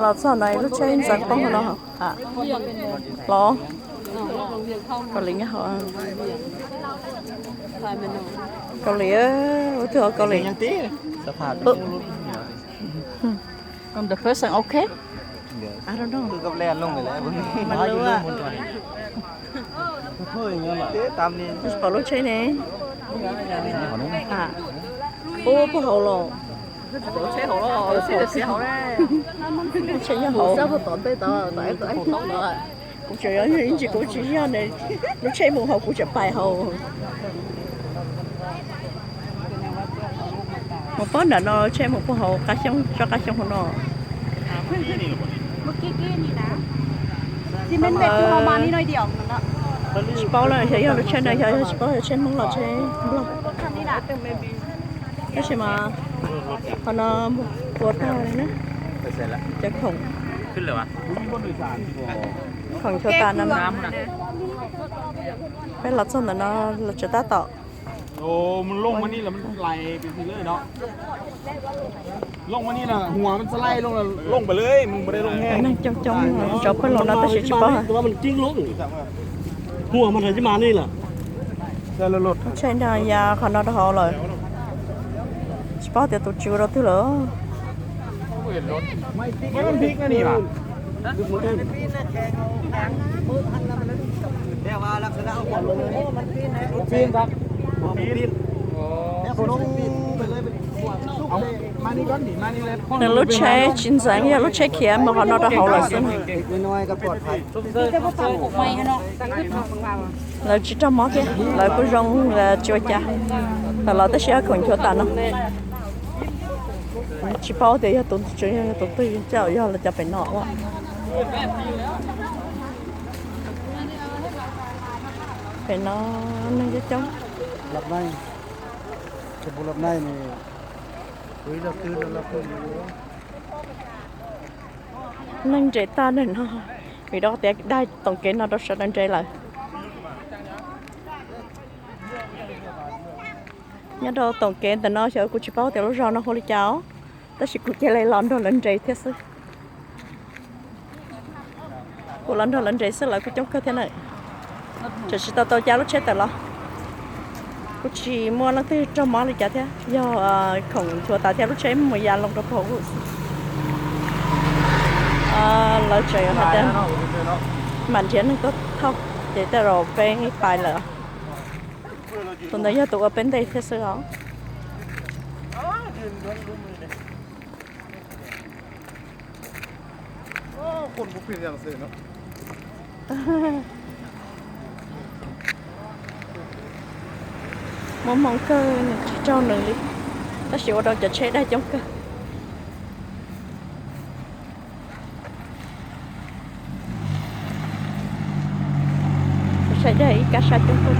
เราสอนไหนลูกชายจังป้องเราอ่ะรอเกาหลีเนี่ยเหรอเกาหลีเถื่อเกาหลี ยังตีสภาพ The first one okay I don't know คือกับแลนลงไปแล้วมันรู้ว่า เฮ้ยเงี้ยเหรอตามนี้ ปอลูกชายเนี่ยอ่ะโอ้不好了我车好咯，我車就時候咧，車一好，收個檔低到，第一檔到啊，咁仲有影住嗰住之後你，你車門口顧着擺好。我幫人咯，車門不好，家鄉做家鄉好咯。เมื่อกี้นี่นะที่มันเด็กที่เรามานี่หน่อยเดียวนั่นแหละ 包了，想要的车呢，要包的车蒙了车，不了， คำนี้นะ 那什么，可能我到呢， ไปเสร็จแล้ว จะของ ขึ้นเลยวะ ของโชตานั่นเป็นรถส่วนนั้นเราจะตัดต่อ โอ้มันลงมานี่แล้วมันไหลไปทีเลยเนาะลงมานี่นะหัวมันสไลด์ลงแล้วลงไปเลยมันไม่ได้ลงแห้ง นั่งจ้องจ้องจ้องเป็นรถนั่นแต่ชิบะ แต่ว่ามันกิ้งลงหัวมันถึงจะมานี่แหละ แต่ละรถ ใช่ได้ยาขนาดเขาเลยชิบะเดี๋ยวตัวจิ๋วเราถือเหรอ ไม่มันพลิกนะนี่ป่ะ แต่ว่าลักษณะเอาความลงเลย ปีนครับปีน แต่คนลงไปเลยเป็นหัว เอามานี่ก่อนดิมานี่เลย แต่รถใช้จินสังเนี่ยรถใช้เขียนมาขนาดเขาเลยสิ น้อยๆก็ปลอดภัย จะว่าตั้งผมไม่ฮะเนาะตั้งขึ้นมาของเรา เราchỉ trong món kiaเราก็รองchua chaแต่เราต้องใช้คนchua ta nó chỉ bao thì tụi tôi chào giờ làจะไปนอกว่ะไปนอกนั่งจะจ้อง หลับในจะบุหลับในนี่ คุยเราตื่นเราตื่น นั่งใจตาหนึ่งเนาะvì đó thìได้tổng kết nó đó sẽ đang chơi lại nhớ đâu tổng kết thì nó sẽ cũng chỉ bao thì lúc sau nó không đi cháu ta chỉ cũng chơi lại lon đồ lần chơi thế sự của lon đồ lần chơi sẽ lại cũng chống cơ thế này chỉ tao cháu lúc chết tại lo cũng chỉ mua nó từ trong món này chả thế do khổng chùa ta theo lúc chơi một già lòng đồ khổเราchơi hạt đen mình chỉ có thóc để ta rồi bên bài lợ tuần đấy giờ tụi ở bên đây thế sao đó คนบุกเพียงอย่างเสียเนาะ mong cơ cho nửa đi ta chịu đâuจะใช้ได้chống cơใช้ได้cả sai chống cơ